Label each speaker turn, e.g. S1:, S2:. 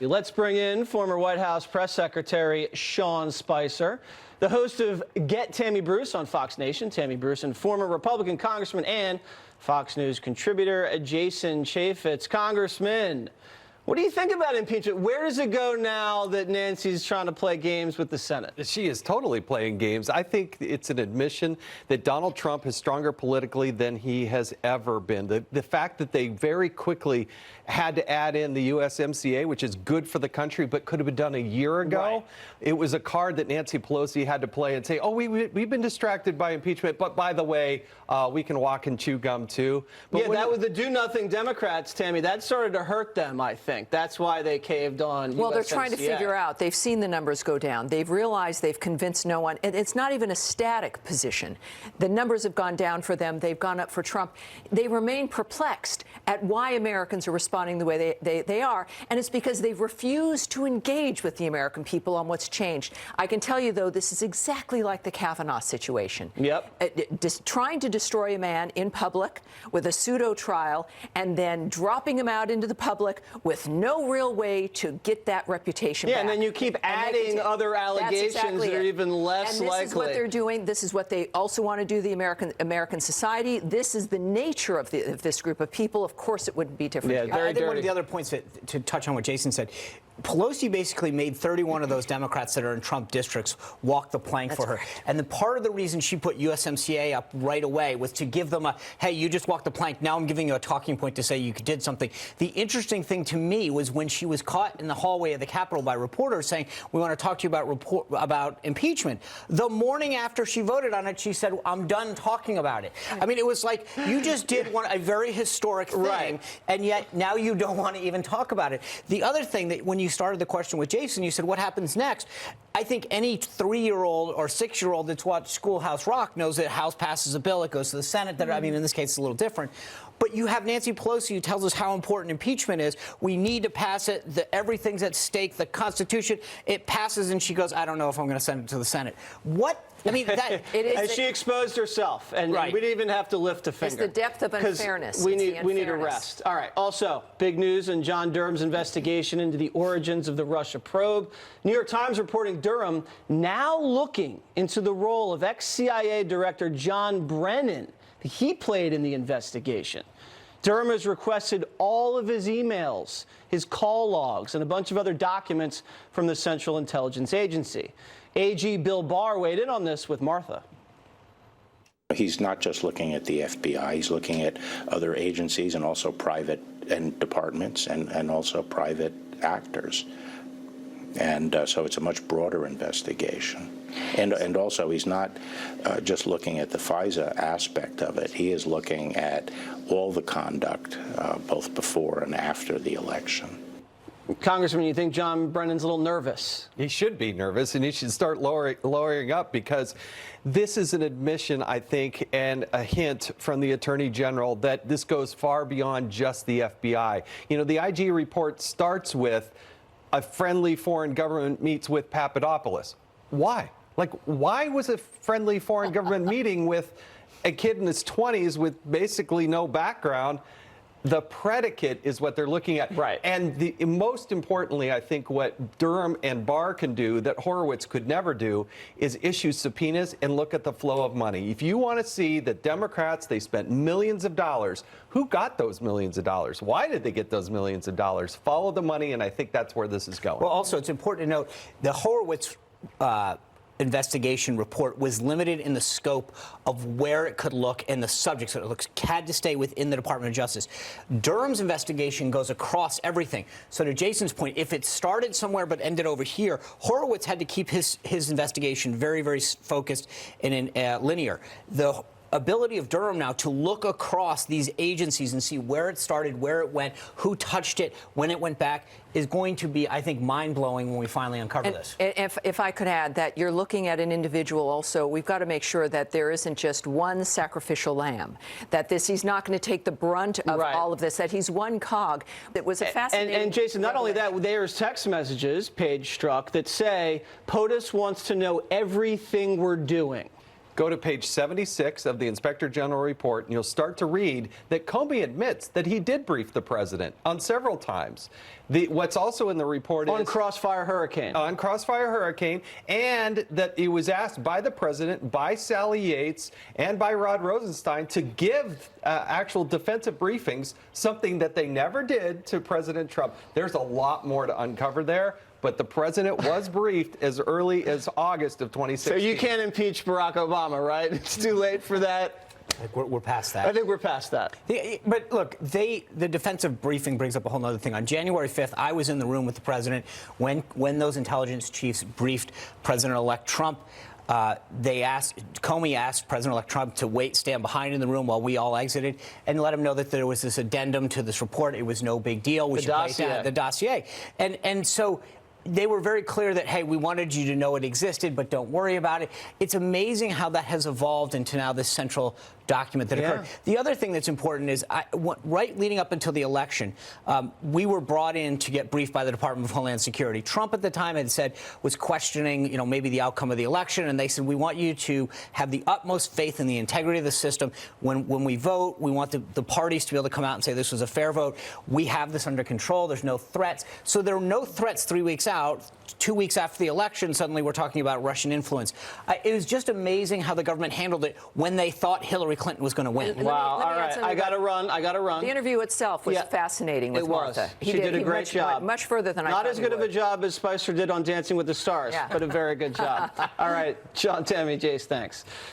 S1: Let's bring in former White House Press Secretary Sean Spicer, the host of Get Tammy Bruce on Fox Nation, Tammy Bruce, and former Republican Congressman and Fox News contributor Jason Chaffetz. Congressman, what do you think about impeachment? Where does it go now that Nancy's trying to play games with the Senate?
S2: She is totally playing games. I think it's an admission that Donald Trump is stronger politically than he has ever been. The fact that they very quickly had to add in the USMCA, which is good for the country, but could have been done a year ago.
S1: Right.
S2: It was a card that Nancy Pelosi had to play and say, oh, we've been distracted by impeachment, but by the way, we can walk and chew gum too. But
S1: yeah, that was the do-nothing Democrats, Tammy. That started to hurt them, I think. That's why they caved on
S3: Well,
S1: USMCA.
S3: they're trying to figure out. They've seen the numbers go down. They've realized they've convinced no one. It's not even a static position. The numbers have gone down for them. They've gone up for Trump. They remain perplexed at why Americans are responding the way they are. And it's because they've refused to engage with the American people on what's changed. I can tell you, though, this is exactly like the Kavanaugh situation.
S1: Yep.
S3: Trying to destroy a man in public with a pseudo trial and then dropping him out into the public with no real way to get that reputation back.
S1: And then you keep adding other allegations that are even less likely.
S3: And this is what they're doing. This is what they also want to do, the American society. This is the nature of this group of people. Of course, it wouldn't be different.
S1: Yeah, very
S4: I think one of the other points to touch on what Jason said, Pelosi basically made 31 of those Democrats that are in Trump districts walk the plank for her.
S3: Correct.
S4: And the part of the reason she put USMCA up right away was to give them a, hey, you just walked the plank. Now I'm giving you a talking point to say you did something. The interesting thing to me was when she was caught in the hallway of the Capitol by reporters saying, we want to talk to you about impeachment. The morning after she voted on it, she said, I'm done talking about it. I mean, it was like you just did a very historic thing, and yet now you don't want to even talk about it. The other thing that when you started the question with Jason, you said, what happens next? I think any 3-year-old or 6-year-old that's watched Schoolhouse Rock knows that House passes a bill, it goes to the Senate. I mean, in this case, it's a little different. But you have Nancy Pelosi who tells us how important impeachment is. We need to pass it. Everything's at stake. The Constitution, it passes, and she goes, I don't know if I'm going to send it to the Senate. What? I mean, that
S1: it is. And she exposed herself, and we didn't even have to lift a finger.
S3: It's the depth of unfairness.
S1: We need a rest. All right. Also, big news in John Durham's investigation into the origins of the Russia probe. New York Times reporting Durham now looking into the role of ex-CIA Director John Brennan that he played in the investigation. Durham has requested all of his emails, his call logs, and a bunch of other documents from the Central Intelligence Agency. AG Bill Barr weighed in on this with Martha.
S5: He's not just looking at the FBI, he's looking at other agencies and also private and departments and also private actors. And so it's a much broader investigation. And also he's not just looking at the FISA aspect of it. He is looking at all the conduct, both before and after the election.
S1: Congressman, you think John Brennan's a little nervous?
S2: He should be nervous, and he should start lowering up, because this is an admission, I think, and a hint from the Attorney General that this goes far beyond just the FBI. You know, the IG report starts with a friendly foreign government meets with Papadopoulos. Why? Like, why was a friendly foreign government meeting with a kid in his 20s with basically no background? The predicate is what they're looking at.
S1: Right.
S2: And most importantly, I think what Durham and Barr can do that Horowitz could never do is issue subpoenas and look at the flow of money. If you want to see that Democrats, they spent millions of dollars. Who got those millions of dollars? Why did they get those millions of dollars? Follow the money, and I think that's where this is going.
S4: Well, also, it's important to note the Horowitz investigation report was limited in the scope of where it could look and the subjects that it had to stay within the Department of Justice. Durham's investigation goes across everything. So to Jason's point, if it started somewhere but ended over here, Horowitz had to keep his investigation very, very focused and linear. The ability of Durham now to look across these agencies and see where it started, where it went, who touched it, when it went back, is going to be, I think, mind-blowing when we finally uncover this.
S3: If I could add that you're looking at an individual also, we've got to make sure that there isn't just one sacrificial lamb, that he's not going to take the brunt of all of this, that he's one cog. It was a fascinating...
S1: And Jason, not only that, there's text messages, Paige struck, that say, POTUS wants to know everything we're doing.
S2: Go to page 76 of the Inspector General report, and you'll start to read that Comey admits that he did brief the president on several times. What's also in the report
S1: on
S2: is
S1: Crossfire Hurricane.
S2: On Crossfire Hurricane, and that he was asked by the president, by Sally Yates, and by Rod Rosenstein to give actual defensive briefings, something that they never did to President Trump. There's a lot more to uncover there. But the president was briefed as early as August of 2016.
S1: So you can't impeach Barack Obama, right? It's too late for that.
S4: We're past that.
S1: I think we're past that.
S4: But look, the defensive briefing brings up a whole other thing. On January 5th, I was in the room with the president when those intelligence chiefs briefed President-elect Trump. Comey asked President-elect Trump to stand behind in the room while we all exited, and let him know that there was this addendum to this report. It was no big deal. We should write down the dossier. And so they were very clear that, hey, we wanted you to know it existed, but don't worry about it. It's amazing how that has evolved into now this central document that occurred. The other thing that's important is, right leading up until the election, we were brought in to get briefed by the Department of Homeland Security. Trump at the time was questioning, maybe the outcome of the election, and they said, we want you to have the utmost faith in the integrity of the system. When we vote, we want the parties to be able to come out and say this was a fair vote. We have this under control. There's no threats. So there were no threats 3 weeks out. 2 weeks after the election, suddenly we're talking about Russian influence. It was just amazing how the government handled it when they thought Hillary Clinton was going to win.
S1: Wow. All right. I got to run.
S3: The interview itself was fascinating with Martha.
S1: She did a great job.
S3: Much further than I thought.
S1: Not as good of a job as Spicer did on Dancing with the Stars, but a very good job. All right. Sean, Tammy, Jace, thanks.